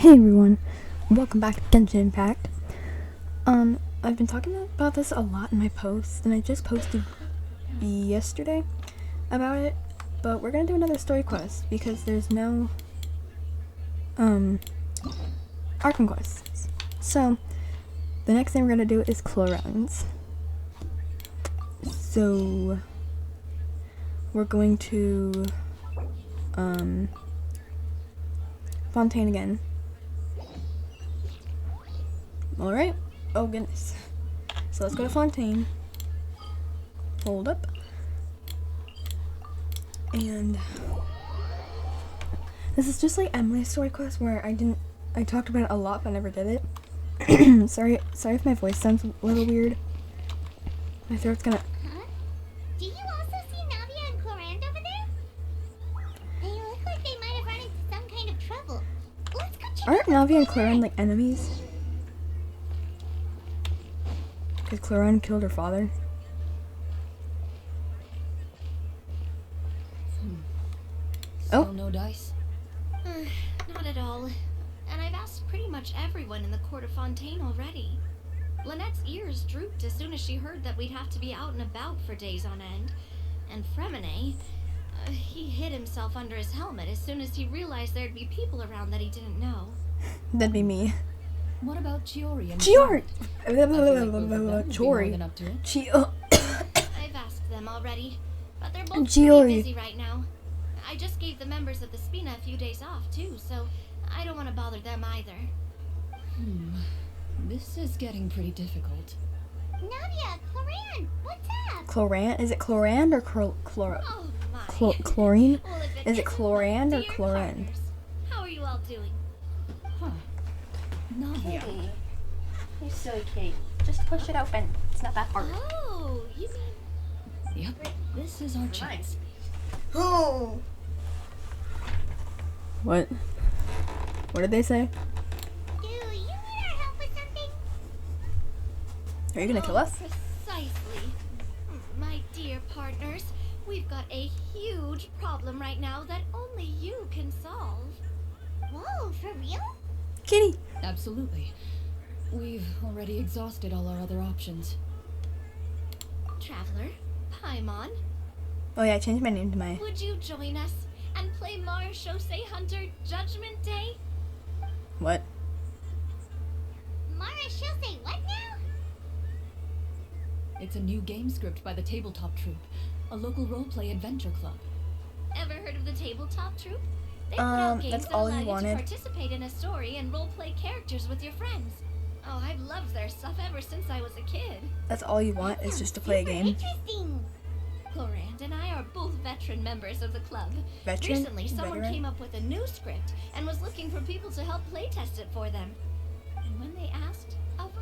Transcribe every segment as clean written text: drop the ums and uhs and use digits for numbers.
Hey everyone, welcome back to Genshin Impact. I've been talking about this a lot in my posts, and I just posted yesterday about it, but we're gonna do another story quest because there's no, Arkham quests. So, the next thing we're gonna do is Clorine's. So, we're going to, Fontaine again. Alright. Oh goodness. So let's go to Fontaine. Hold up. And this is just like Emily's story quest where I talked about it a lot but never did it. sorry if my voice sounds a little weird. My throat's gonna... Huh? Do you also see Navia and Clorinde over there? They look like they might have run into some kind of trouble. Let's go check Aren't out Navia and Clorinde like enemies? Because Clorinde killed her father. Still Oh. no dice? Not at all. And I've asked pretty much everyone in the court of Fontaine already. Lynette's ears drooped as soon as she heard that we'd have to be out and about for days on end. And Fremine, he hid himself under his helmet as soon as he realized there'd be people around that he didn't know. That'd be me. What about Chiori and Chiori! Chiori. Chiori. I've asked them already, but they're both Giori. pretty busy right now. I just gave the members of the Spina a few days off too, so I don't want to bother them either. This is getting pretty difficult. Navia, Clorinde, what's up? Clorinde? Is it Clorinde or Chlorine? Oh my. Chlorine? Well, if Is it isn't Clorinde my or dear Clorinde? partners, how are you all doing? Huh. Navia. Hey, you silly kitty. Just push it open. It's not that hard. Oh, you mean... Yep, this is our chance. Oh. What? What did they say? Do you need our help with something? Are you gonna kill us? Precisely. My dear partners, we've got a huge problem right now that only you can solve. Whoa, for real? Kitty! Absolutely. We've already exhausted all our other options. Traveler, Paimon, Oh yeah, I changed my name to my... would you join us and play Marechaussee Hunter Judgment Day? What? Mara, she'll say what now? It's a new game script by the Tabletop Troupe, a local roleplay adventure club. Ever heard of the Tabletop Troupe? They put out games that's that all allow you you wanted? to participate in a story and roleplay characters with your friends. Oh, I've loved their stuff ever since I was a kid. That's all you want is just to play a Super game? Interesting. Clorinde and I are both veteran members of the club. Veteran? Recently, someone Veteran? came up with a new script and was looking for people to help playtest it for them. And when they asked, of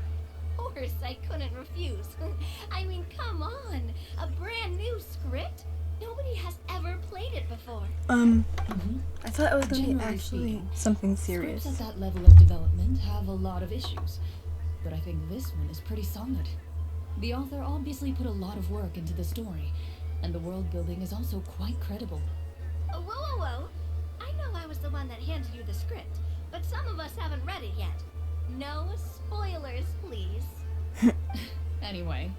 course I couldn't refuse. I mean, come on, a brand new script? Nobody has ever played it before. I thought it was gonna be Generally actually speaking, something serious. Scripts at that level of development have a lot of issues, but I think this one is pretty solid. The author obviously put a lot of work into the story, and the world building is also quite credible. Whoa, whoa, whoa. I know I was the one that handed you the script, but some of us haven't read it yet. No spoilers, please. Anyway,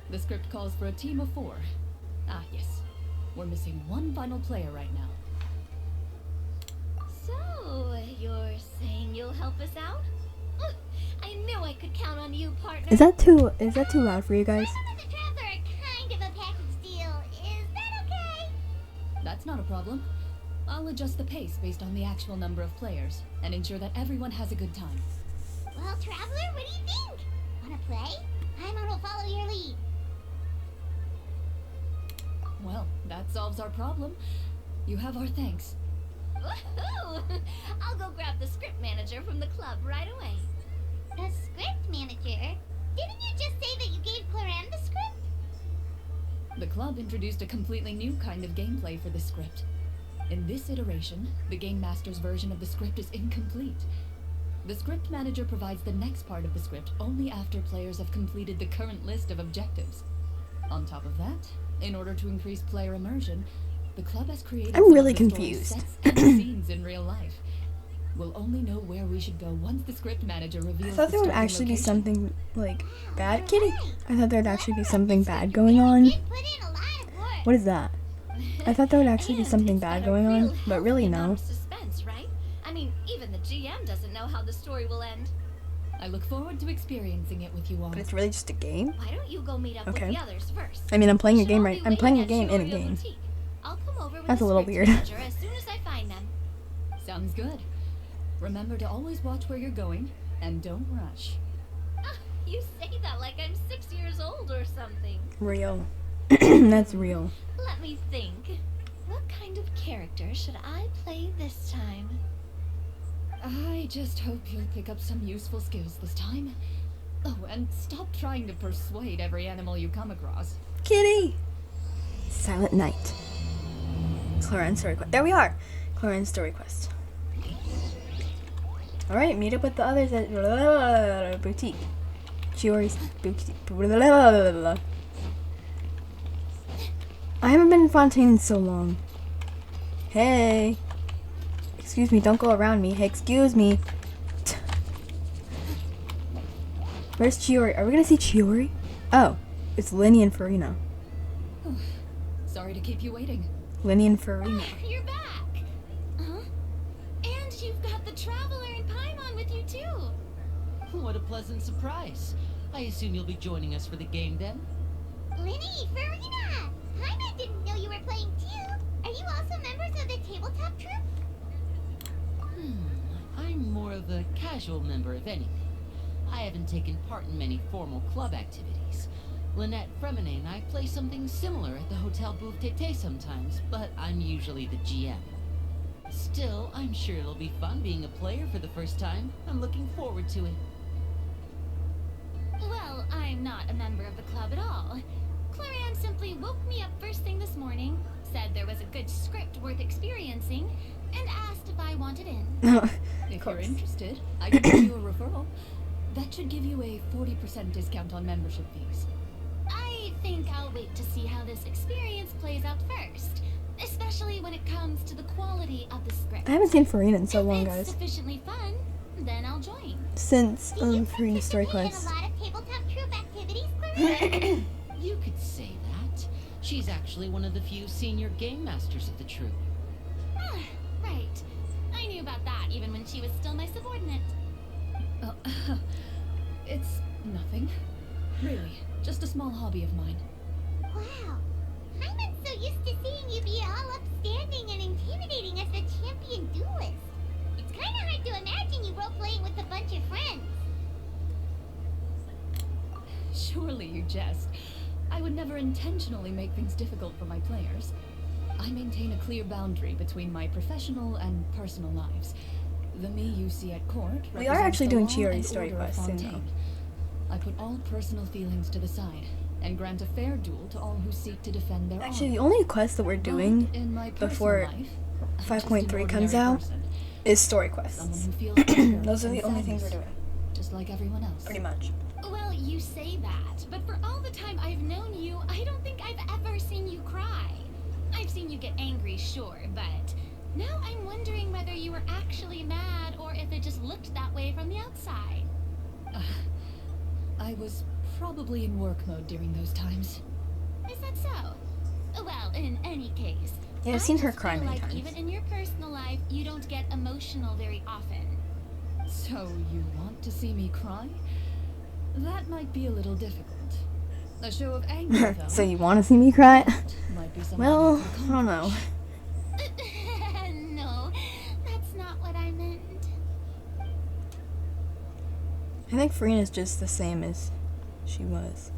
the script calls for a team of 4. Ah, yes. We're missing one final player right now. So, you're saying you'll help us out? I knew I could count on you, partner. Is that too loud for you guys? Some of the traveler are kind of a package deal. Is that okay? That's not a problem. I'll adjust the pace based on the actual number of players, and ensure that everyone has a good time. Well, traveler, what do you think? Wanna play? Paimon will follow your lead. Well, that solves our problem. You have our thanks. Woohoo! I'll go grab the script manager from the club right away. The script manager? Didn't you just say that you gave Clorinde the script? The club introduced a completely new kind of gameplay for this script. In this iteration, the Game Master's version of the script is incomplete. The script manager provides the next part of the script only after players have completed the current list of objectives. On top of that, in order to increase player immersion, the club has created I'm some really of the story's confused. sets and scenes in real life. We'll only know where we should go once the script manager I reveals thought the there would starting actually be location. something like bad, Kitty. I thought there'd actually be something bad going on. You put in a lot of work. What is that? I thought there would actually be And something it's bad got a going on, real but really healthy amount no. of suspense, right? I mean, even the GM doesn't know how the story will end. I look forward to experiencing it with you all. But it's really just a game. Why don't you go meet up Okay. with the others first? I mean, I'm playing a Should game all right. be I'm playing a waiting game at in a Shiorio game. Boutique. I'll come over with That's the a little script weird. manager as soon as I find them. Sounds good. Remember to always watch where you're going, and don't rush. Ah, you say that like I'm 6 years old or something. Real. That's real. Let me think. What kind of character should I play this time? I just hope you'll pick up some useful skills this time. Oh, and stop trying to persuade every animal you come across. Kitty! Silent Night. Clorinde story quest. There we are! Clorinde story quest. Alright, meet up with the others at boutique. Chiori's boutique. I haven't been in Fontaine in so long. Hey! Excuse me, don't go around me. Hey, excuse me. Where's Chiori? Are we gonna see Chiori? Oh, it's Linny and Farina. Sorry to keep you waiting. Linny and Farina. You're back! Huh? And you've got the Traveler and Paimon with you too! What a pleasant surprise. I assume you'll be joining us for the game then? Linny, Farina! Paimon didn't know you were playing too. Are you also members of the tabletop troupe? I'm more of a casual member of anything. I haven't taken part in many formal club activities. Lynette, Fremine, and I play something similar at the Hotel Bouffe Tété sometimes, but I'm usually the GM. Still, I'm sure it'll be fun being a player for the first time. I'm looking forward to it. Well, I'm not a member of the club at all. Clorinde simply woke me up first thing this morning, said there was a good script worth experiencing, and asked if I wanted in. If you're interested, I can give you a referral. That should give you a 40% discount on membership fees. I think I'll wait to see how this experience plays out first, especially when it comes to the quality of the script. I haven't seen Farina in so long, If it's guys. sufficiently fun, then I'll join. Since Do you Farina's story participate quest. in a lot of tabletop troupe activities, Clorinde? You could say that. She's actually one of the few senior game masters of the troupe. Ah, right. I knew about that even when she was still my subordinate. It's nothing. Really, just a small hobby of mine. Wow. Paimon's so used to seeing you be all upstanding and intimidating as the champion duelist. It's kind of hard to imagine you role-playing with a bunch of friends. Surely you jest. I would never intentionally make things difficult for my players. I maintain a clear boundary between my professional and personal lives. The me you see at court We are represents actually the doing law Chiori's and story order of quest soon, Fontaine. I put all personal feelings to the side and grant a fair duel to all who seek to defend their Actually, the honor. only quest that we're doing But in my personal before life, I'm just an 5.3 comes ordinary out person, is story someone quests. who feels anger Those are the and only things we're sadness, doing, just like everyone else. pretty much. Well, you say that, but for all the time I've known you, I don't think I've ever seen you cry. I've seen you get angry, sure, but now I'm wondering whether you were actually mad or if it just looked that way from the outside. I was probably in work mode during those times. Is that so? Well, in any case, Yeah, I've I seen her just cry feel many like times. even in your personal life, you don't get emotional very often. So you want to see me cry? That might be a little difficult. A show of anger, though. So you want to see me cry? might be something Well, you could I don't know. No, that's not what I meant. I think Farina's just the same as she was.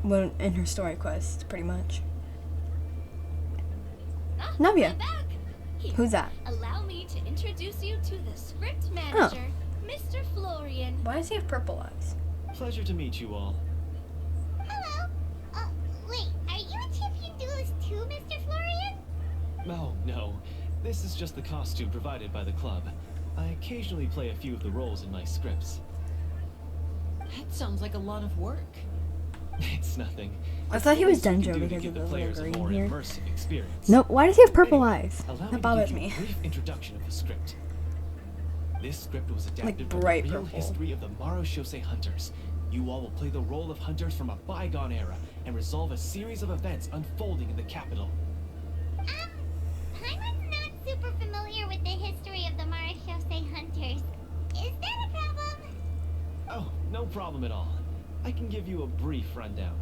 Well, in her story quest, pretty much. Ah, Navia. I'm back. Here, Who's that? allow me to introduce you to the script manager, Mr. Florian. Why does he have purple eyes? Pleasure to meet you all. Hello. Wait, are you a champion duelist too, Mr. Florian? Oh, no. This is just the costume provided by the club. I occasionally play a few of the roles in my scripts. That sounds like a lot of work. It's nothing. I thought he was What else Denjo we can do to because give of the the little players a green more here. immersive experience. Nope, why does he have purple Anyway, eyes? allow That bothers to give me. you a brief introduction of the script. This script was adapted from the bright real purple. history of the Marushosei hunters. You all will play the role of hunters from a bygone era and resolve a series of events unfolding in the capital. Paimon's not super familiar with the history of the Marushosei hunters. Is that a problem? Oh, no problem at all. I can give you a brief rundown.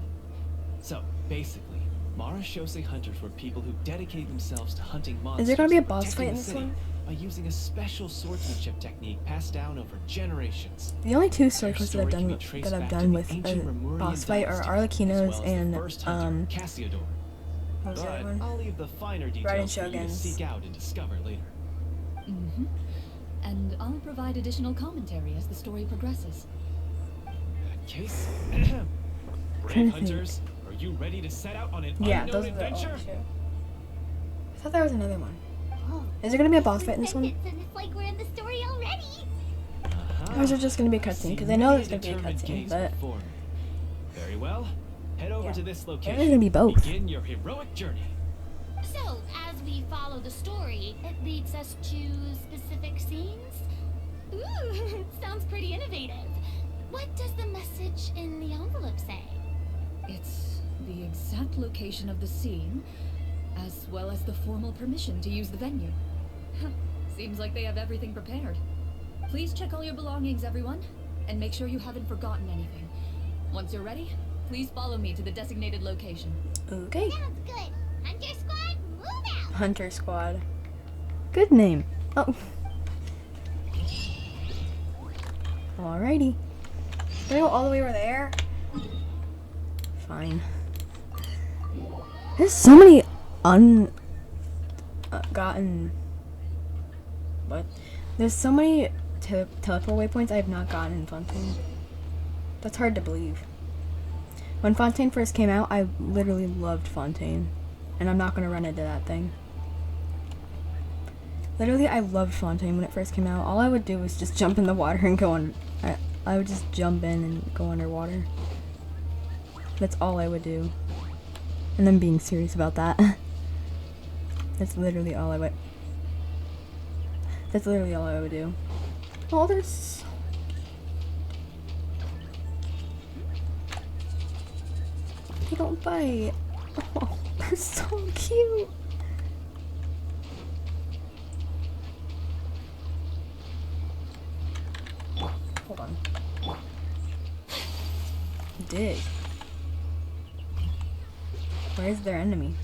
So, basically, Marushosei hunters were people who dedicated themselves to hunting monsters. Is there gonna be a and boss protecting fight in the this city one? by using a special swordsmanship technique passed down over generations. The only two story Their quests story that can be I've traced done back to the with ancient a Remurian boss fight are dynasty, as well Arlecchino's as the and first hunter, Cassiodor. what was the other But one? I'll leave the finer Raiden details for you to Shogun's. seek out and discover later. Mm-hmm. And I'll provide additional commentary as the story progresses. Case? Trying Brave to think. hunters, are you ready to set out on an Yeah, unknown those are the adventure? only two. I thought there was another one. Whoa. Is there gonna be a boss fight in this one? And it's like we're in the story already. Uh-huh. Or is it just gonna be a cutscene? Because I know there's gonna be a Determined cutscene, gaze but before me. Very well. Head over Yeah. to this Maybe location. there's gonna be both. Begin your heroic journey. So, as we follow the story, it leads us to specific scenes? Ooh, sounds pretty innovative. What does the message in the envelope say? It's the exact location of the scene, as well as the formal permission to use the venue. Seems like they have everything prepared. Please check all your belongings, everyone, and make sure you haven't forgotten anything. Once you're ready, please follow me to the designated location. okay. Sounds good. Hunter Squad, move out! Hunter Squad. Good name. Oh. Alrighty. Can I go all the way over there? Fine. There's so many gotten. What? There's so many teleport waypoints I have not gotten in Fontaine. That's hard to believe. When Fontaine first came out, I literally loved Fontaine. And I'm not gonna run into that thing. Literally, I loved Fontaine when it first came out. All I would do was just jump in the water and go on. I would just jump in and go underwater. That's all I would do. And I'm being serious about that. That's literally all I would. That's literally all I would do. Oh, there's. They don't bite. Oh, they're so cute. Hold on. Dig. Where's their enemy?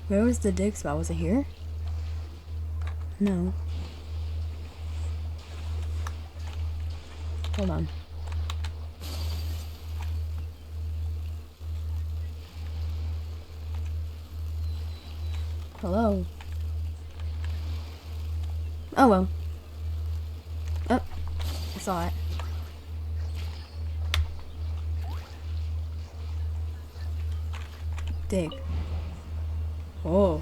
Where was the dig spot? Was it here? No. Hold on. Hello? Oh well. Oh, I saw it. Dig. Oh.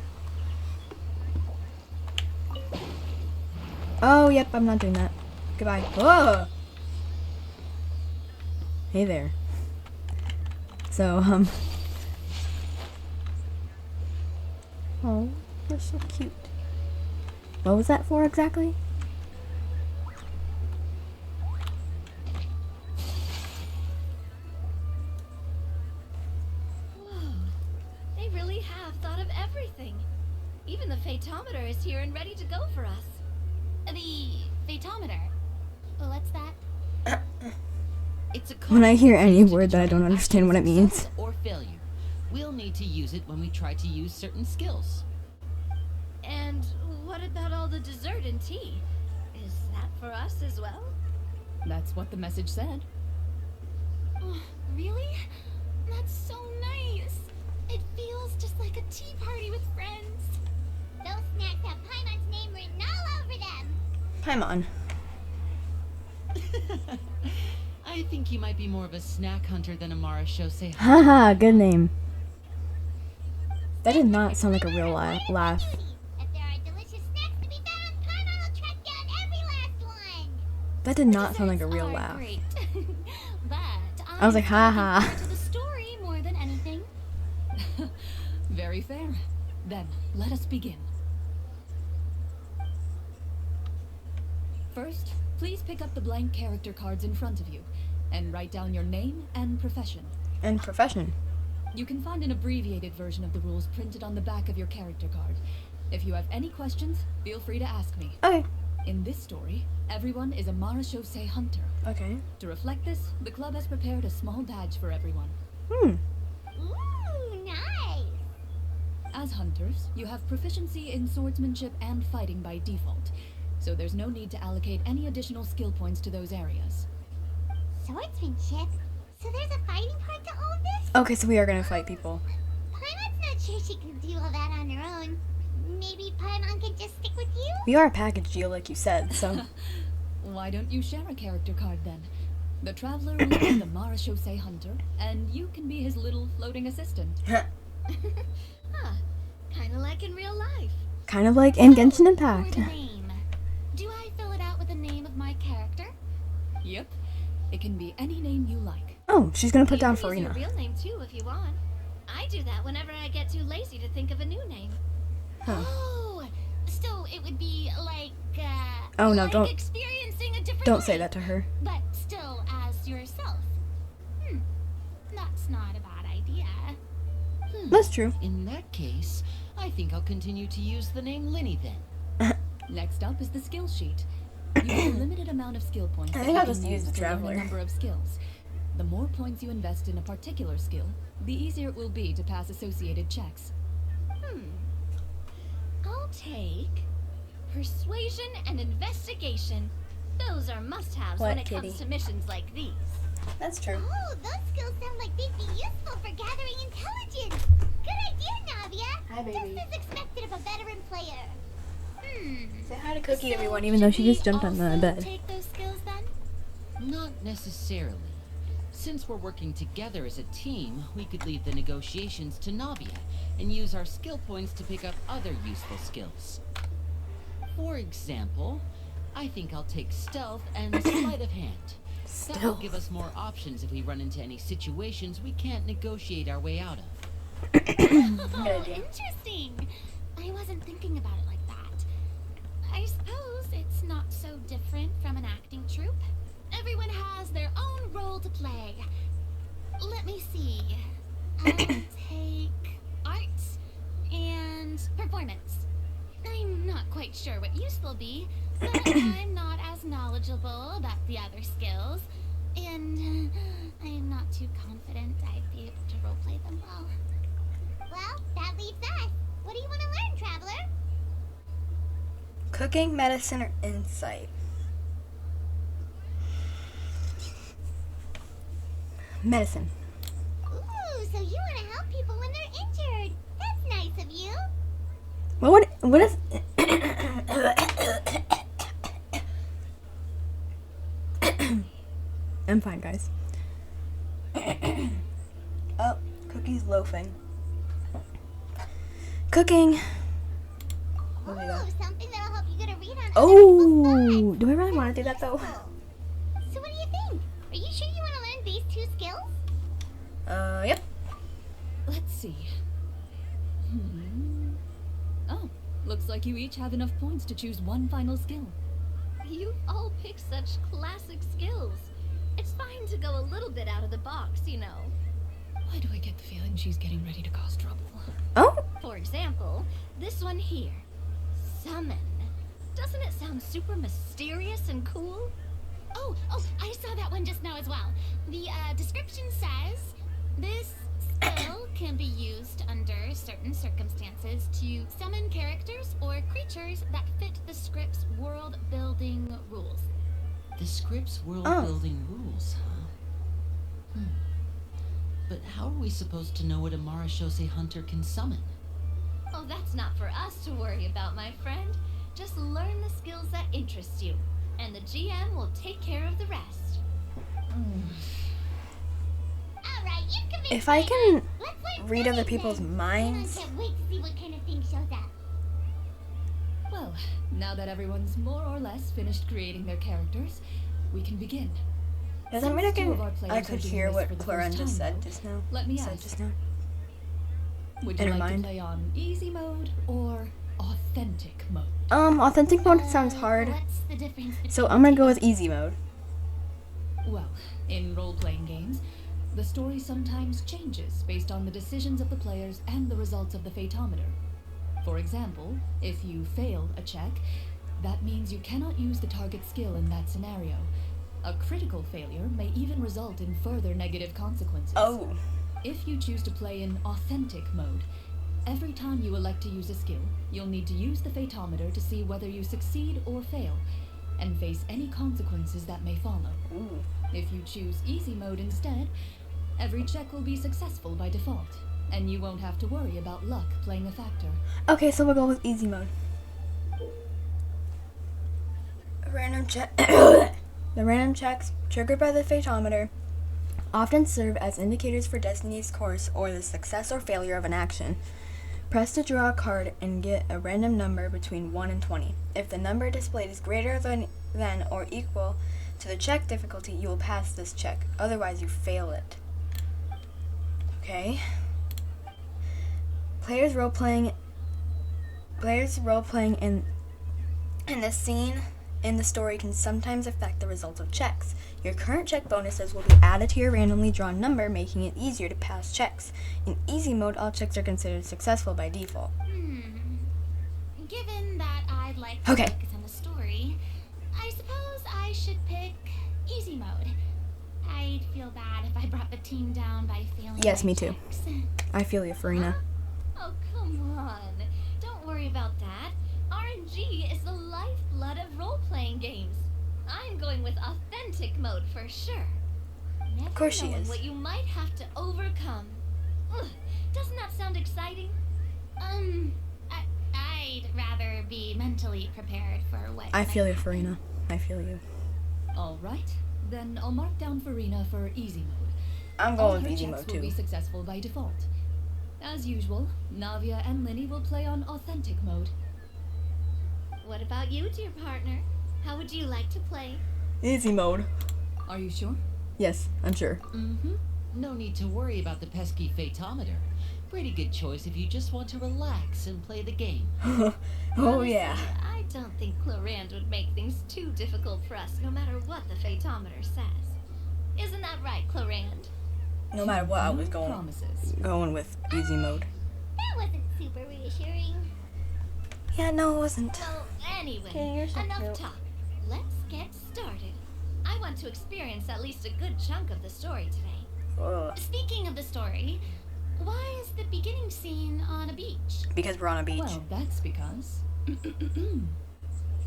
Oh, yep, I'm not doing that. Goodbye. Whoa! Hey there. So, oh, they're so cute. What was that for exactly? Whoa. They really have thought of everything. Even the phaetometer is here and ready to go for us. The phaetometer. What's that? It's a When I hear any compass to word that I don't determine understand what it actions means. success or failure. We'll need to use it when we try to use certain skills. And what about all the dessert and tea? Is that for us as well? That's what the message said. Oh, really? That's so nice. It feels just like a tea party with friends. Those snacks have Paimon's name written all over them. Paimon. I think you might be more of a snack hunter than a Marushosei hunter. Haha, good name. That did not sound like a real laugh. If there are delicious snacks to be found, Paimon will track down every last one. That did not sound like a Desserts real are laugh. Great. But I was like, ha I'm ha. looking forward to the story more than anything. Very fair. Then, let us begin. First, please pick up the blank character cards in front of you and write down your name and profession. And profession. You can find an abbreviated version of the rules printed on the back of your character card. If you have any questions, feel free to ask me. Okay. In this story, everyone is a Marechaussee hunter. Okay. To reflect this, the club has prepared a small badge for everyone. Hmm. Ooh, nice. As hunters, you have proficiency in swordsmanship and fighting by default, so there's no need to allocate any additional skill points to those areas. Swordsmanship? So there's a fighting part to all of this? Okay, so we are gonna fight people. Paimon's not sure she can do all that on her own. Maybe Paimon could just stick with you? We are a package deal, like you said, so. Why don't you share a character card then? The Traveler will be the Marechaussee hunter, and you can be his little floating assistant. Huh. Kinda like in real life. Kind of like in Genshin For Impact. the name. Do I fill it out with the name of my character? Yep. It can be any name you like. Oh, she's gonna put You down can use your Farina. real name too if you want. I do that whenever I get too lazy to think of a new name. Huh. Oh, so it would be like, Oh, no, like don't- experiencing a different Don't say life, that to her. But still as yourself. That's not a bad idea. That's true. In that case, I think I'll continue to use the name Linny then. Next up is the skill sheet. You have a limited amount of skill points I that think you I'll can just use use the to learn Traveler. a number of skills. The more points you invest in a particular skill, the easier it will be to pass associated checks. I'll take persuasion and investigation. Those are must-haves What, when it kitty? comes to missions like these. That's true. Oh, those skills sound like they'd be useful for gathering intelligence. Good idea, Navia. Hi, baby. Just as expected of a veteran player. Say hi to Cookie, So everyone, even though she should just jumped we on the also bed. Take those skills then? Not necessarily. Since we're working together as a team, we could leave the negotiations to Navia and use our skill points to pick up other useful skills. For example, I think I'll take stealth and sleight of hand. That will give us more options if we run into any situations we can't negotiate our way out of. Oh, interesting. I wasn't thinking about it like that. I suppose it's not so different from an acting troupe. Everyone has their own role to play. Let me see. I'll take arts and performance. I'm not quite sure what use they'll be, but I'm not as knowledgeable about the other skills, and I'm not too confident I'd be able to roleplay them well. Well, that leaves us. What do you want to learn, Traveler? Cooking, medicine, or insight? Medicine. Ooh, so you want to help people when they're injured. That's nice of you. What is... I'm fine, guys. Oh, Cookie's loafing. Cooking. Oh, something that'll help you get a read on other people's Oh, thoughts. do I really want to do that though? So what do you think? Are you sure you want to learn these two skills? Yep. Let's see. Oh, looks like you each have enough points to choose one final skill. You've all picked such classic skills. It's fine to go a little bit out of the box, you know. Why do I get the feeling she's getting ready to cause trouble? Oh, For example, this one here. Summon. Doesn't it sound super mysterious and cool? Oh, I saw that one just now as well. The description says, this skill can be used under certain circumstances to summon characters or creatures that fit the script's world-building rules. The script's world-building rules, huh? But how are we supposed to know what a Marechaussee hunter can summon? Oh, that's not for us to worry about, my friend. Just learn the skills that interest you, and the GM will take care of the rest. All right, you've convinced if I me. can Let's learn read other summoning people's then. minds. I can't wait to see what kind of thing shows up. Well, now that everyone's more or less finished creating their characters, we can begin. Doesn't mean I Since two of our can. players I are could doing hear this what for the Clorinde first just time, said though, just now. let me Said ask. just now. Would you Never like mind. to play on easy mode or authentic mode? Authentic mode sounds hard, What's the difference between so I'm gonna go with easy mode. Well, in role-playing games, the story sometimes changes based on the decisions of the players and the results of the phaetometer. For example, if you fail a check, that means you cannot use the target skill in that scenario. A critical failure may even result in further negative consequences. Oh. If you choose to play in authentic mode, every time you elect to use a skill, you'll need to use the phaetometer to see whether you succeed or fail, and face any consequences that may follow. Ooh. If you choose easy mode instead, every check will be successful by default, and you won't have to worry about luck playing a factor. Okay, so we'll go with easy mode. Random check. The random checks triggered by the phaetometer often serve as indicators for Destiny's course or the success or failure of an action. Press to draw a card and get a random number between 1 and 20. If the number displayed is greater than or equal to the check difficulty, you will pass this check. Otherwise, you fail it. Okay. Players role-playing in the scene in the story can sometimes affect the results of checks. Your current check bonuses will be added to your randomly drawn number, making it easier to pass checks. In easy mode, all checks are considered successful by default. Given that I'd like to Okay. focus on the story, I suppose I should pick easy mode. I'd feel bad if I brought the team down by failing Yes, my me too. checks. I feel you, Farina. Oh, come on. Don't worry about that. RNG is the lifeblood of role-playing games. I'm going with authentic mode for sure. Never course she knowing is. what you might have to overcome. Ugh, doesn't that sound exciting? I'd rather be mentally prepared for what I might feel you, happen. Farina. I feel you. Alright, then I'll mark down Farina for easy mode. I'm All going with her easy checks mode will too. be successful by default. As usual, Navia and Linny will play on authentic mode. What about you, dear partner? How would you like to play? Easy mode. Are you sure? Yes, I'm sure. Mm-hmm. No need to worry about the pesky phaetometer. Pretty good choice if you just want to relax and play the game. Oh Honestly, yeah. I don't think Clorinde would make things too difficult for us, no matter what the phaetometer says. Isn't that right, Clorinde? No matter what, I No was promises. going with easy mode. That wasn't super reassuring. Yeah, no, it wasn't. Well, anyway, Okay, you're so enough cute. talk. Let's get started. I want to experience at least a good chunk of the story today. Ugh. Speaking of the story, why is the beginning scene on a beach? Because we're on a beach. Well, that's because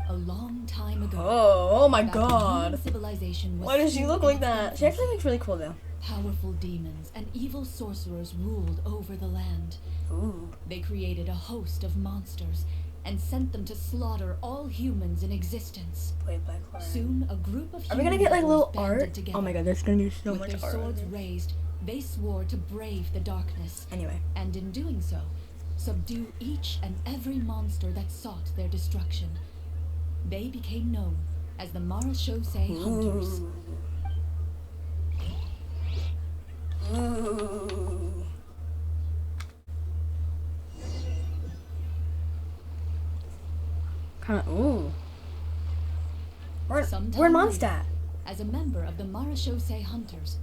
a long time ago. Oh my back when god. human civilization was Why does she still look in like its that? She actually infancy. looks really cool though. Powerful demons and evil sorcerers ruled over the land. Ooh. They created a host of monsters and sent them to slaughter all humans in existence. Played by Clorinde. Soon, a group of Are we gonna get like humans little banded art? together. Oh my god, there's gonna be so With much their art. on swords this. raised, they swore to brave the darkness, Anyway. and in doing so, subdue each and every monster that sought their destruction. They became known as the Marechaussee Hunters. Ooh. Ooh. Kinda, ooh. Where'd Sometime Mom's later, at? As a member of the Marechaussee Hunters,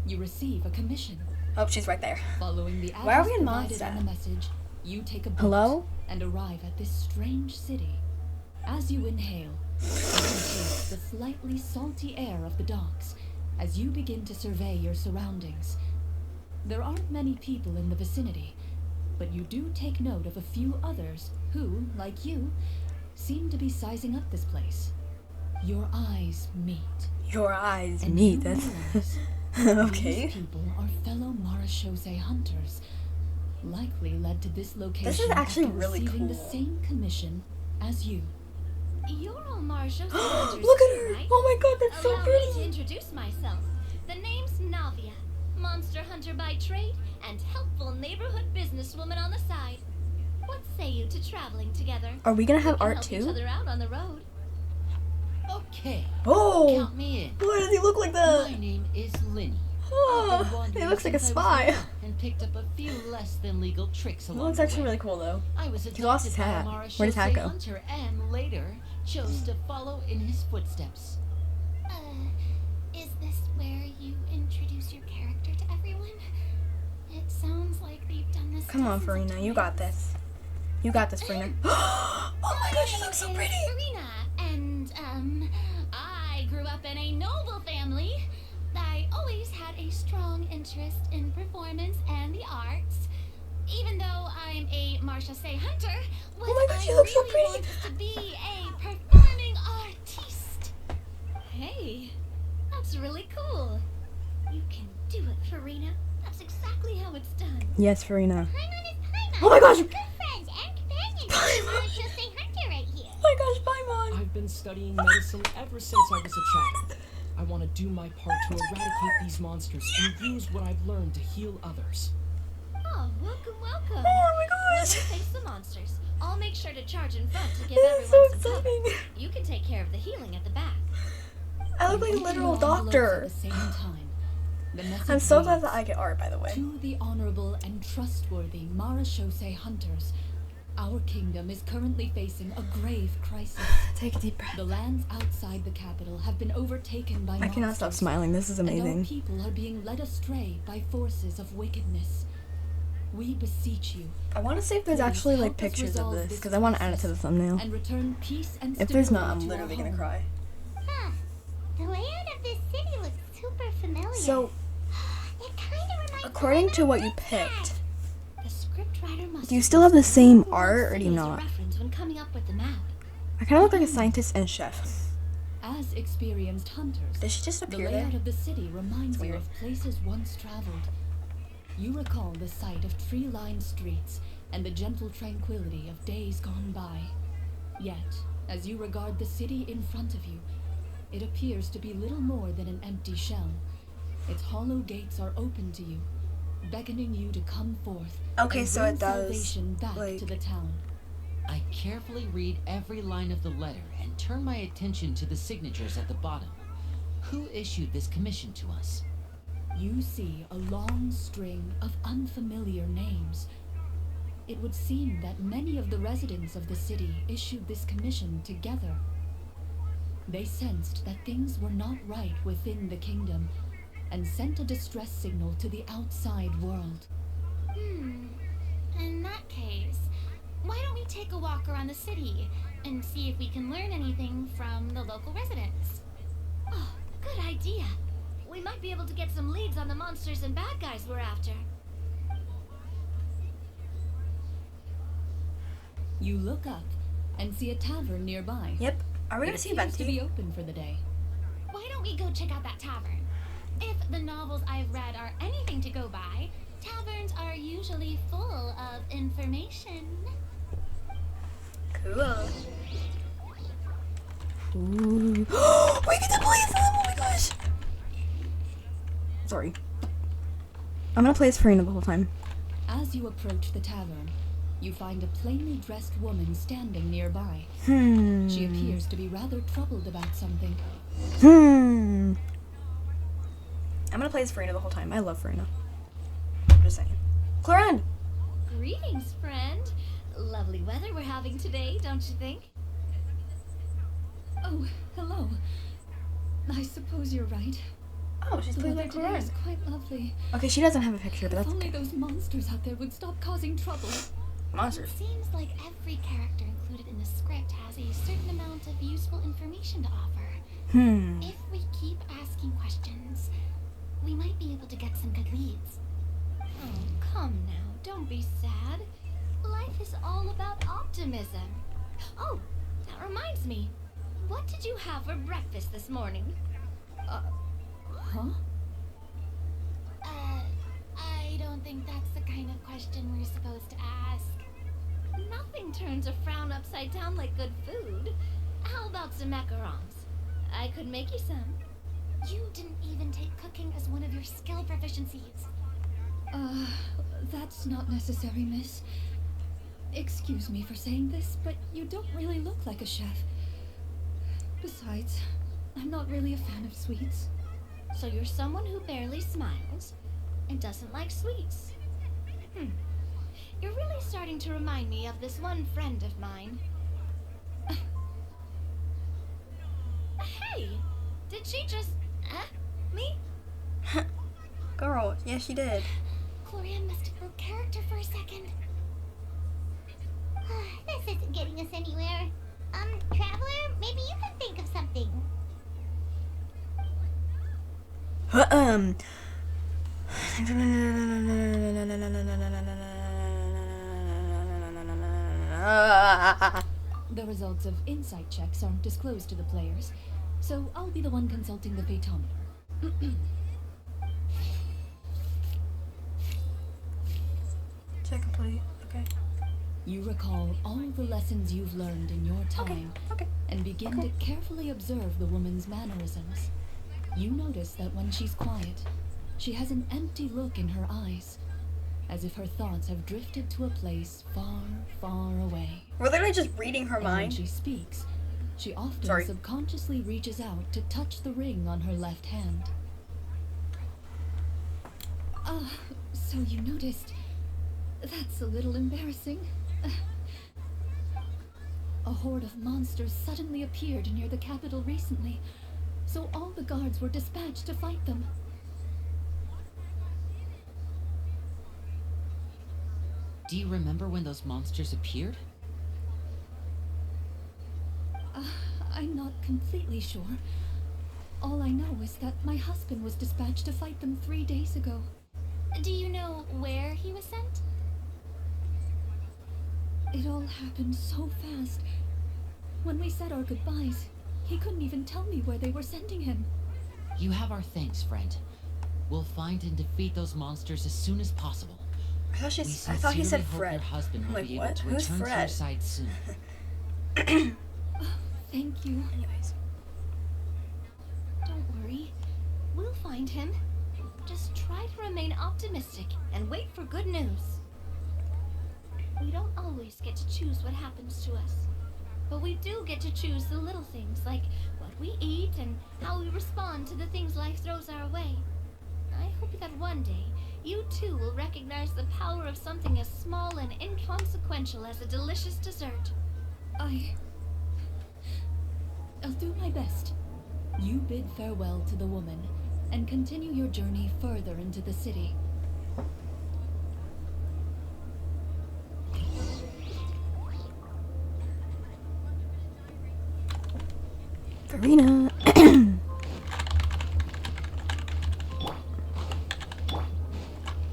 you receive a commission. Oh, she's right there. Following the Why are address we in provided Mondstadt? on the message, you take a boat Hello? and arrive at this strange city. As you inhale, you can taste the slightly salty air of the docks as you begin to survey your surroundings. There aren't many people in the vicinity, but you do take note of a few others who, like you, seem to be sizing up this place. Your eyes meet. Your eyes And meet. you That's realize okay. These people are fellow Marechaussee hunters, likely led to this location This is actually after really receiving the cool. same commission as you. You're all Marechaussee hunters Look at too, her! right? Oh my god, that's so Allow me to pretty! introduce myself. The name's Navia, monster hunter by trade and helpful neighborhood businesswoman on the side. What say you to traveling together? Are we gonna have We can art help each too? other out on the road. Okay, Oh! count me in. Why does he look like that? My name is Linny. Oh, he looks like a spy. And picked up a few less than legal tricks He along looks the actually way. really cool though. I was He lost his adopted by hat. Amara Where'd his hat Shosei go? Hunter and later chose to follow in his footsteps. Is this where you introduce your character to everyone? It sounds like they've done this. Come on, dozens of Farina, you got times. this. You got this, Farina. Oh my gosh, she looks so My name pretty! is Farina, and I grew up in a noble family. I always had a strong interest in performance and the arts. Even though I'm a Marchese Hunter, what Oh my gosh, I she looks so really pretty. want is to be a performing artiste. Hey, that's really cool. You can do it, Farina. That's exactly how it's done. Yes, Farina. Paimon is Paimon. Oh my gosh! Good friends and companions. Paimon. Marchese Hunter right here. Oh my gosh, Paimon! I've been studying medicine ever since I was a child. I want to do my part to eradicate these monsters and use what I've learned to heal others. Oh, welcome, welcome. Oh my When gosh! we face the monsters, I'll make sure to charge in front to give This is so everyone some cover. exciting! You can take care of the healing at the back. I look like a You literal open your envelopes doctor. At the same time. The message I'm so glad reads, that I get art, by the way. To the honorable and trustworthy Mara Shosei Hunters, our kingdom is currently facing a grave crisis. Take a deep breath. The lands outside the capital have been overtaken by I cannot stop monsters, smiling. This is and our amazing. people are being led astray by forces of wickedness. We beseech you, I want to see if there's please actually like help us pictures of resolve this this because I want to add it to the crisis thumbnail. and return peace and If there's not, stability I'm to literally our gonna home. cry. Huh. The layout of this city looks super familiar. So, it kind of reminds according me to of what you this picked, The scriptwriter must do you have still have the used same multiple art or do you cities as a not? reference when coming up with the map. I kind of look like a scientist and chef. As experienced hunters, Did she just the appear layout there? of the city reminds It's you weird. of places once traveled. You recall the sight of tree-lined streets and the gentle tranquility of days gone by. Yet, as you regard the city in front of you, it appears to be little more than an empty shell. Its hollow gates are open to you, beckoning you to come forth Okay, and so bring it does, salvation back like- to the town. I carefully read every line of the letter and turn my attention to the signatures at the bottom. Who issued this commission to us? You see a long string of unfamiliar names. It would seem that many of the residents of the city issued this commission together. They sensed that things were not right within the kingdom and sent a distress signal to the outside world. In that case, why don't we take a walk around the city and see if we can learn anything from the local residents? Oh, good idea. We might be able to get some leads on the monsters and bad guys we're after. You look up and see a tavern nearby. Yep. Are we It gonna see appears to be Venti? open for the day. Why don't we go check out that tavern? If the novels I've read are anything to go by, taverns are usually full of information. Cool. Ooh. We get to play as them! Oh my gosh! Sorry. I'm gonna play as Farina the whole time. As you approach the tavern, you find a plainly dressed woman standing nearby. Hmm. She appears to be rather troubled about something. I'm gonna play as Farina the whole time. I love Farina. Just saying. Clorinde! Greetings, friend. Lovely weather we're having today, don't you think? Oh, hello. I suppose you're right. Oh, she's The playing weather like today is Clorinde. quite lovely. Okay, she doesn't have a picture, but If that's only okay. those monsters out there would stop causing trouble. Monsters. It seems like every character included in the script has a certain amount of useful information to offer. If we keep asking questions, we might be able to get some good leads. Oh, come now. Don't be sad. Life is all about optimism. Oh, that reminds me. What did you have for breakfast this morning? Huh? I don't think that's the kind of question we're supposed to ask. Nothing turns a frown upside down like good food. How about some macarons? I could make you some. You didn't even take cooking as one of your skill proficiencies. That's not necessary, miss. Excuse me for saying this, but you don't really look like a chef. Besides, I'm not really a fan of sweets. So you're someone who barely smiles and doesn't like sweets. You're really starting to remind me of this one friend of mine. Hey, did she just me? Girl, yeah, she did. Clorinde must have broke character for a second. This isn't getting us anywhere. Traveler, maybe you can think of something. The results of insight checks aren't disclosed to the players, so I'll be the one consulting the photometer. Check complete. Okay. You recall all the lessons you've learned in your time, Okay. and begin to carefully observe the woman's mannerisms. You notice that when she's quiet, she has an empty look in her eyes, as if her thoughts have drifted to a place far, far away. We're literally just reading her And when mind. she speaks, she often subconsciously reaches out to touch the ring on her left hand. So you noticed. That's a little embarrassing. A horde of monsters suddenly appeared near the capital recently, so all the guards were dispatched to fight them. Do you remember when those monsters appeared? I'm not completely sure. All I know is that my husband was dispatched to fight them 3 days ago. Do you know where he was sent? It all happened so fast. When we said our goodbyes, he couldn't even tell me where they were sending him. You have our thanks, friend. We'll find and defeat those monsters as soon as possible. I thought We he sincerely said hope Fred. your husband will I'm like, be able what? to Who's return to your Fred? side soon. Thank you. Anyways. Don't worry. We'll find him. Just try to remain optimistic and wait for good news. We don't always get to choose what happens to us. But we do get to choose the little things, like what we eat and how we respond to the things life throws our way. I hope that one day, you too will recognize the power of something as small and inconsequential as a delicious dessert. I'll do my best. You bid farewell to the woman, and continue your journey further into the city. Karina.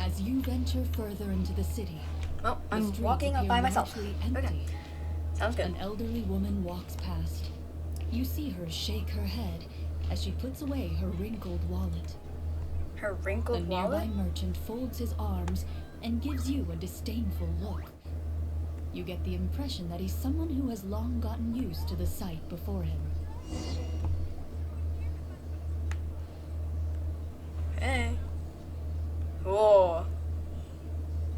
As you venture further into the city, Well, the I'm streets walking up appear by myself. largely empty. Okay. Sounds good. An elderly woman walks past. You see her shake her head as she puts away her wrinkled wallet. Her A wrinkled nearby wallet? merchant folds his arms and gives you a disdainful look. You get the impression that he's someone who has long gotten used to the sight before him. Hey. Whoa.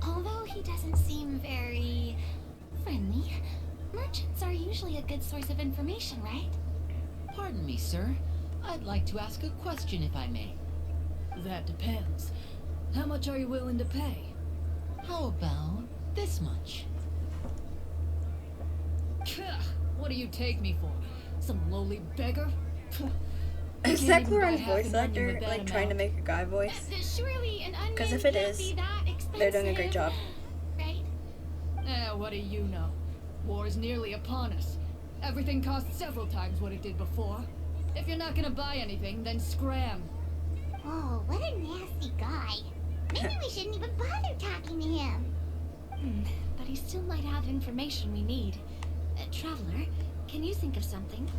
Although he doesn't seem very friendly, merchants are usually a good source of information, right? Pardon me, sir. I'd like to ask a question if I may. That depends. How much are you willing to pay? How about this much? What do you take me for? Some lowly beggar? Is can't that even buy Clorine's half voice an onion actor, with that like, trying to amount. make a guy voice? Surely an onion 'Cause if it can't is, be that expensive. They're doing a great job. Right? What do you know? War is nearly upon us. Everything costs several times what it did before. If you're not gonna buy anything, then scram. Oh, what a nasty guy. Maybe we shouldn't even bother talking to him. But he still might have information we need. Traveler, can you think of something?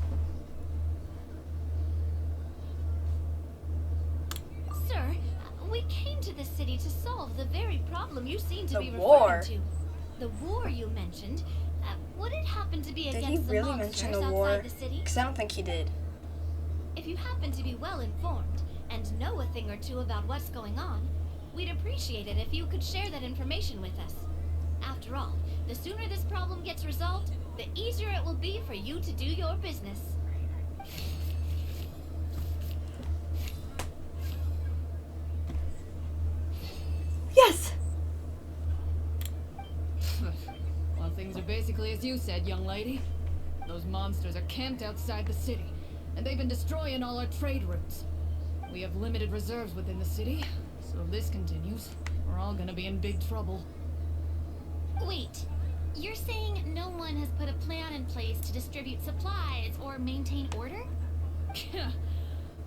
Sir, we came to this city to solve the very problem you seem to The be war. referring to. The war you mentioned, would it happen to be Did against he the really monsters mention the outside war? the city? Because I don't think he did. If you happen to be well informed and know a thing or two about what's going on, we'd appreciate it if you could share that information with us. After all, the sooner this problem gets resolved, the easier it will be for you to do your business. basically as you said, young lady. Those monsters are camped outside the city, and they've been destroying all our trade routes. We have limited reserves within the city, so if this continues, we're all gonna be in big trouble. Wait, you're saying no one has put a plan in place to distribute supplies or maintain order?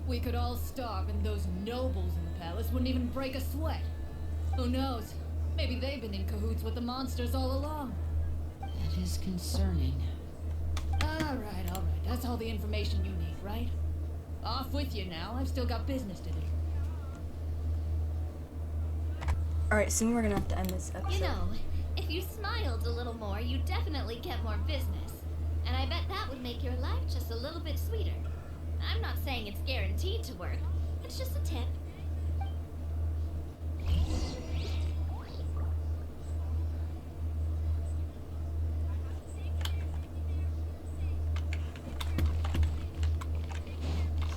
We could all starve and those nobles in the palace wouldn't even break a sweat. Who knows? Maybe they've been in cahoots with the monsters all along. That is concerning. Alright. That's all the information you need, right? Off with you now. I've still got business to do. Alright, soon we're gonna have to end this episode. You know, if you smiled a little more, you'd definitely get more business. And I bet that would make your life just a little bit sweeter. I'm not saying it's guaranteed to work. It's just a tip.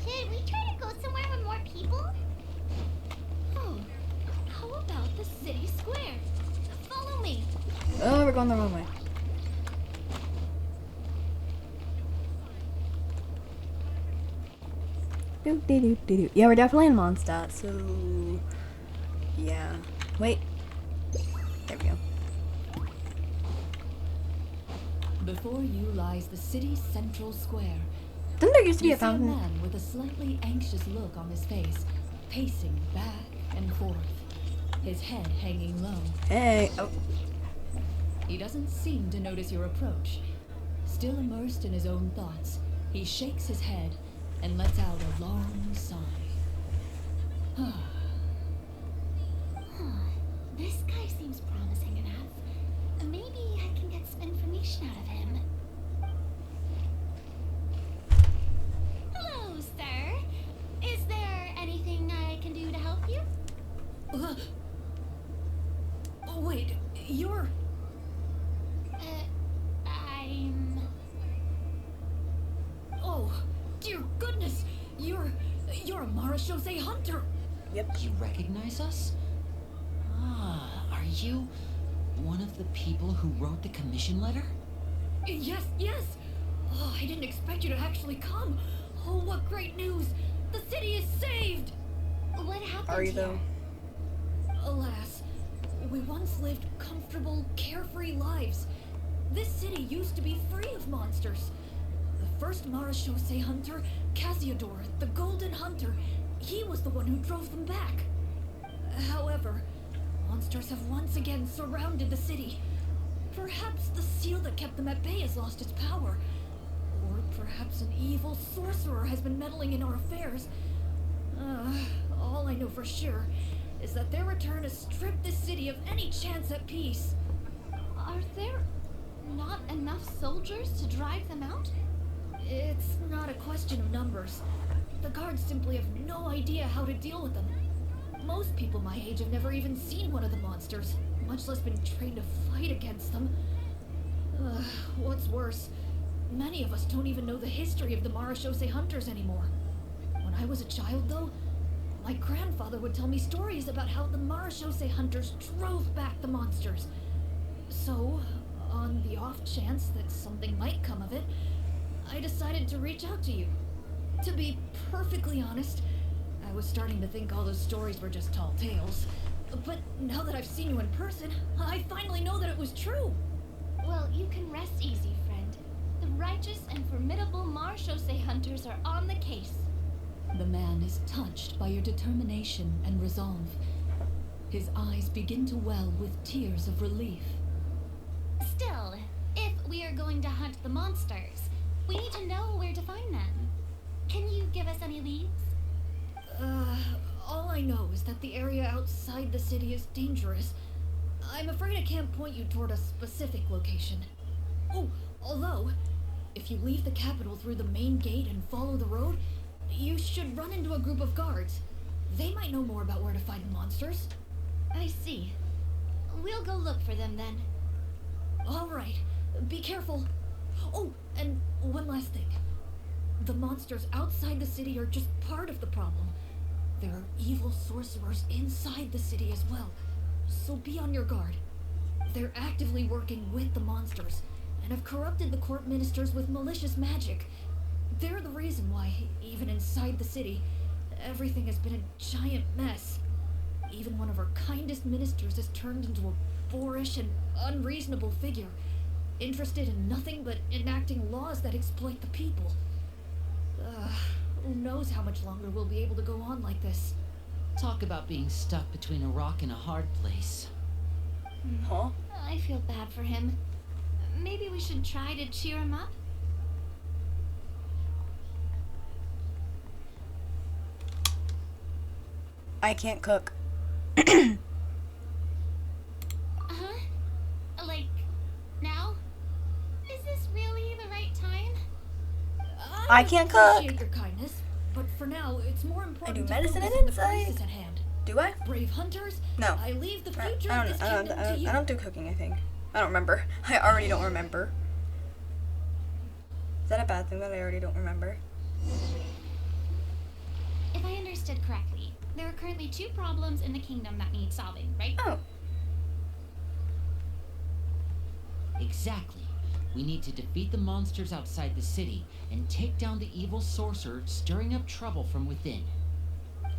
Should we try to go somewhere with more people? Oh, how about the city square? Follow me. Oh, we're going the wrong way. Yeah, we're definitely in Mondstadt, so yeah. Wait. There we go. Before you lies the city's central square. Didn't there used to be You a see a fountain? man with a slightly anxious look on his face, pacing back and forth, his head hanging low. Hey. Oh. He doesn't seem to notice your approach. Still immersed in his own thoughts, he shakes his head and lets out a long sigh. This guy seems promising enough. Maybe I can get some information out of him. Hello, sir. Is there anything I can do to help you? Oh, wait, you're... I'm... Oh, dear goodness! You're a Marechaussee hunter! You recognize us? Are you one of the people who wrote the commission letter? Yes! Oh, I didn't expect you to actually come. Oh, what great news! The city is saved! What happened Are you here? though? Alas, we once lived comfortable, carefree lives. This city used to be free of monsters. The first Marechaussee hunter, Casiodor, the Golden Hunter, he was the one who drove them back. However, monsters have once again surrounded the city. Perhaps the seal that kept them at bay has lost its power. Or perhaps an evil sorcerer has been meddling in our affairs. All I know for sure is that their return has stripped this city of any chance at peace. Are there not enough soldiers to drive them out? It's not a question of numbers. The guards simply have no idea how to deal with them. Most people my age have never even seen one of the monsters, much less been trained to fight against them. What's worse, many of us don't even know the history of the Marechaussee hunters anymore. When I was a child, though, my grandfather would tell me stories about how the Marechaussee hunters drove back the monsters. So, on the off chance that something might come of it, I decided to reach out to you. To be perfectly honest, I was starting to think all those stories were just tall tales. But now that I've seen you in person, I finally know that it was true. Well, you can rest easy, friend. The righteous and formidable Marechaussee hunters are on the case. The man is touched by your determination and resolve. His eyes begin to well with tears of relief. Still, if we are going to hunt the monsters, we need to know where to find them. Can you give us any leads? All I know is that the area outside the city is dangerous. I'm afraid I can't point you toward a specific location. Oh, although, if you leave the capital through the main gate and follow the road, you should run into a group of guards. They might know more about where to find the monsters. I see. We'll go look for them then. All right, be careful. Oh, and one last thing. The monsters outside the city are just part of the problem. There are evil sorcerers inside the city as well, so be on your guard. They're actively working with the monsters, and have corrupted the court ministers with malicious magic. They're the reason why, even inside the city, everything has been a giant mess. Even one of our kindest ministers has turned into a boorish and unreasonable figure, interested in nothing but enacting laws that exploit the people. Who knows how much longer we'll be able to go on like this. Talk about being stuck between a rock and a hard place. Huh? I feel bad for him. Maybe we should try to cheer him up? I can't cook. Like, now? Is this really the right time? I can't cook. Appreciate your kindness, but for now, it's more important to medicine focus and on the insight. crisis at hand. Do I? Brave hunters, No. I leave the I future don't, of this I don't, kingdom I to don't, you. I don't do cooking, I think. I don't remember. I already don't remember. Is that a bad thing that I already don't remember? If I understood correctly, there are currently 2 problems in the kingdom that need solving, right? Oh. Exactly. We need to defeat the monsters outside the city and take down the evil sorcerer stirring up trouble from within.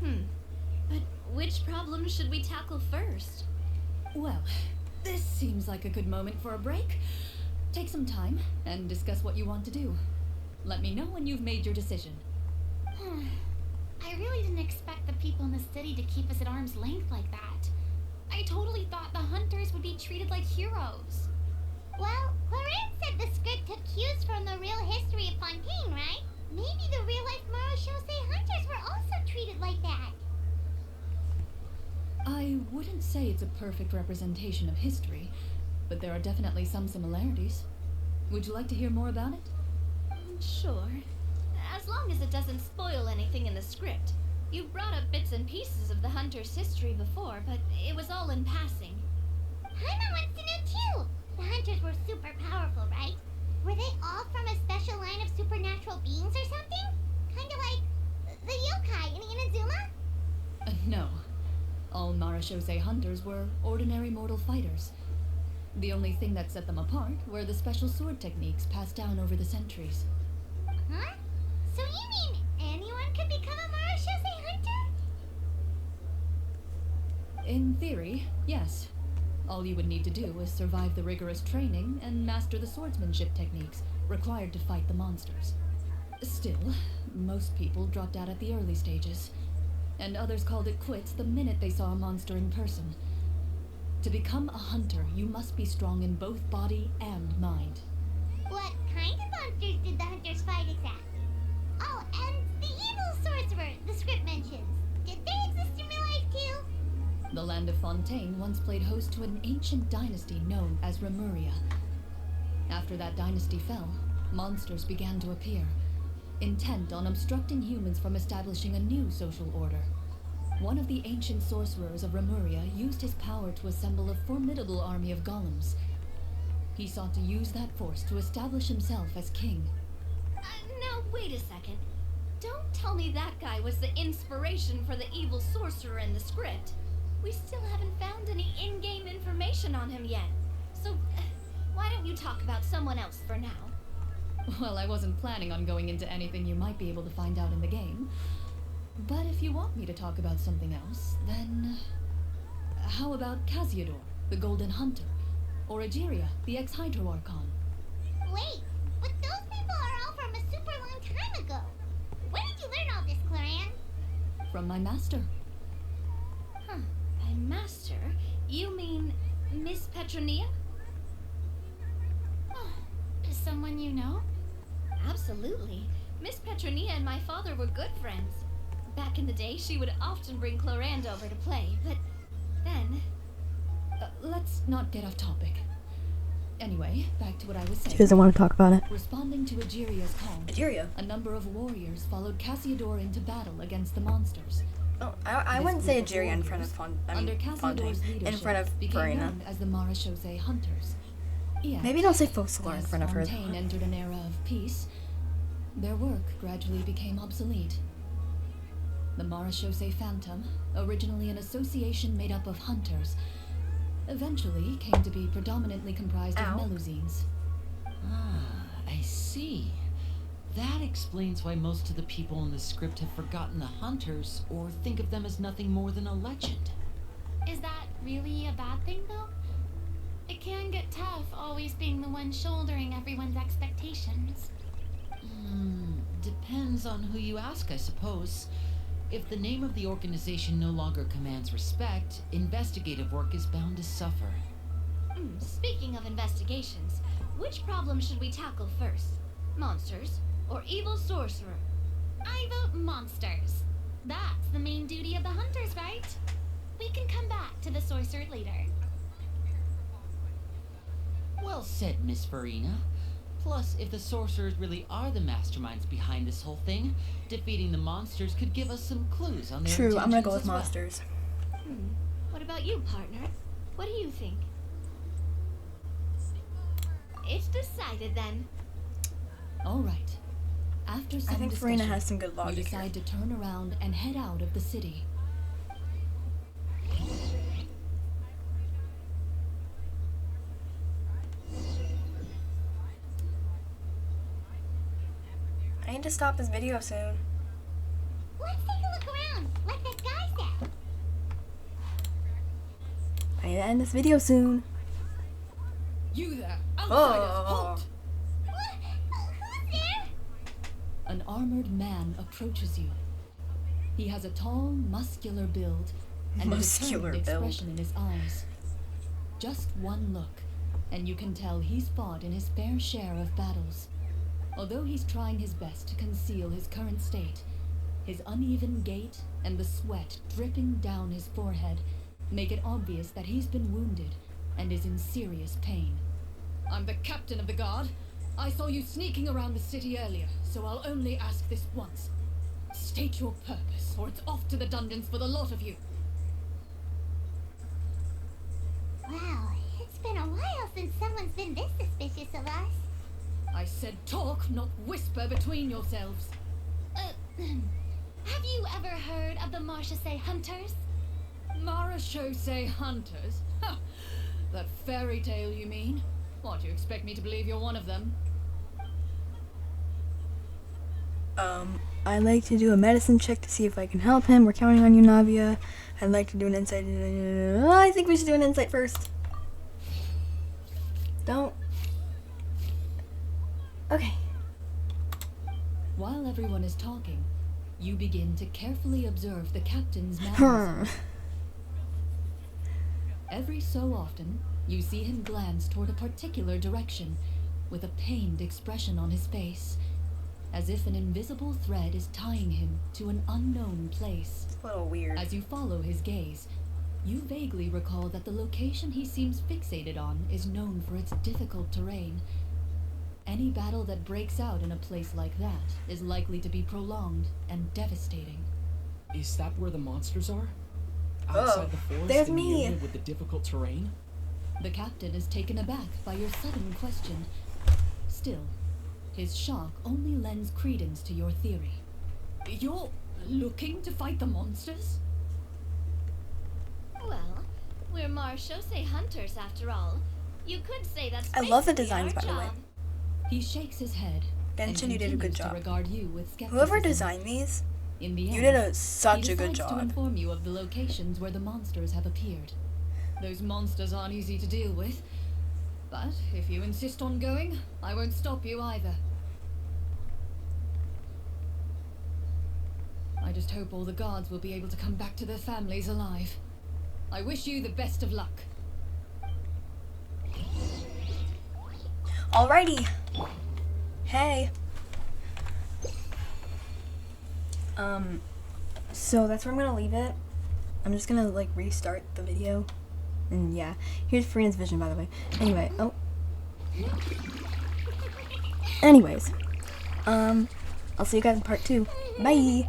But which problem should we tackle first? Well, this seems like a good moment for a break. Take some time and discuss what you want to do. Let me know when you've made your decision. I really didn't expect the people in the city to keep us at arm's length like that. I totally thought the hunters would be treated like heroes. Well, Clorinde said the script took cues from the real history of Fontaine, right? Maybe the real-life Marachose hunters were also treated like that. I wouldn't say it's a perfect representation of history, but there are definitely some similarities. Would you like to hear more about it? Sure. As long as it doesn't spoil anything in the script. You brought up bits and pieces of the hunter's history before, but it was all in passing. Paimon wants to know too. The hunters were super powerful, right? Were they all from a special line of supernatural beings or something? Kinda like the yokai in Inazuma? No. All Marachose hunters were ordinary mortal fighters. The only thing that set them apart were the special sword techniques passed down over the centuries. Huh? So you mean anyone could become a Marachose hunter? In theory, yes. All you would need to do is survive the rigorous training and master the swordsmanship techniques required to fight the monsters. Still, most people dropped out at the early stages, and others called it quits the minute they saw a monster in person. To become a hunter, you must be strong in both body and mind. What kind of monsters did the hunters fight exactly? Oh, and the evil sorcerer the script mentions. Did they exist in real life too? The land of Fontaine once played host to an ancient dynasty known as Remuria. After that dynasty fell, monsters began to appear, intent on obstructing humans from establishing a new social order. One of the ancient sorcerers of Remuria used his power to assemble a formidable army of golems. He sought to use that force to establish himself as king. Now, wait a second. Don't tell me that guy was the inspiration for the evil sorcerer in the script. We still haven't found any in-game information on him yet. So, why don't you talk about someone else for now? Well, I wasn't planning on going into anything you might be able to find out in the game. But if you want me to talk about something else, then... how about Casiodor, the Golden Hunter? Or Egeria, the ex-Hydro Archon? Wait, but those people are all from a super long time ago. Where did you learn all this, Clorinde? From my master. Huh. By master, you mean Miss Petronia? Is someone you know? Absolutely. Miss Petronia and my father were good friends. Back in the day, she would often bring Clorinde over to play, but then... Let's not get off topic. Anyway, back to what I was saying. She doesn't want to talk about it. Responding to Egeria's call, Egeria. a number of warriors followed Casiodor into battle against the monsters. Oh, I This wouldn't say group of Egeria in front of warriors, Fontaine. under Casiodor's In leadership, front of became Farina. known as the Marachose Hunters. Yet, Maybe don't say Focalor in as front of her. Fontaine entered an era of peace, their work gradually became obsolete. The Marachose Phantom, originally an association made up of hunters, eventually came to be predominantly comprised Ow. of Melusines. Ah, I see. That explains why most of the people in the script have forgotten the hunters or think of them as nothing more than a legend. Is that really a bad thing, though? It can get tough always being the one shouldering everyone's expectations. Depends on who you ask, I suppose. If the name of the organization no longer commands respect, investigative work is bound to suffer. Speaking of investigations, which problem should we tackle first? Monsters or evil sorcerer? I vote monsters. That's the main duty of the hunters, right? We can come back to the sorcerer later. Well said, Miss Farina. Plus, if the sorcerers really are the masterminds behind this whole thing, defeating the monsters could give us some clues on their True, I'm gonna go intentions with as well. monsters. What about you, partner? What do you think? It's decided then. All right. After some I think discussion, Farina has some good we logic here. decide to turn around and head out of the city. I need to stop this video soon. Let's take a look around, like that guy said. I need to end this video soon. You there, outsiders, Oh. halt! Who's there? An armored man approaches you. He has a tall, muscular build and Muscular a determined build. expression in his eyes. Just one look, and you can tell he's fought in his fair share of battles. Although he's trying his best to conceal his current state, his uneven gait and the sweat dripping down his forehead make it obvious that he's been wounded and is in serious pain. I'm the captain of the guard. I saw you sneaking around the city earlier, so I'll only ask this once. State your purpose, or it's off to the dungeons for the lot of you. Wow, it's been a while since someone's been this suspicious of us. I said talk, not whisper between yourselves. Have you ever heard of the Marchese Hunters? Marachose hunters? Ha! That fairy tale, you mean? What, you expect me to believe you're one of them? I'd like to do a medicine check to see if I can help him. We're counting on you, Navia. I'd like to do an insight. I think we should do an insight first. Don't. Okay. While everyone is talking, you begin to carefully observe the captain's mannerisms. Every so often, you see him glance toward a particular direction, with a pained expression on his face, as if an invisible thread is tying him to an unknown place. A little weird. As you follow his gaze, you vaguely recall that the location he seems fixated on is known for its difficult terrain. Any battle that breaks out in a place like that is likely to be prolonged and devastating. Is that where the monsters are? Oh, Outside the forest there's in the me. area with the difficult terrain? The captain is taken aback by your sudden question. Still, his shock only lends credence to your theory. You're looking to fight the monsters? Well, we're Marchose hunters after all. You could say that's I love the basically designs, our by the way. job. He shakes his head. and Genshin, you did a good continues to job. regard you with skepticism. Whoever designed these, In the you end, did such he a good decides to job. inform you of the locations where the monsters have appeared. Those monsters aren't easy to deal with, but if you insist on going, I won't stop you either. I just hope all the guards will be able to come back to their families alive. I wish you the best of luck. Alrighty. Hey. So that's where I'm gonna leave it. I'm just gonna like restart the video. And yeah, here's Farina's vision, by the way. Anyway, Anyways, I'll see you guys in part 2. Bye.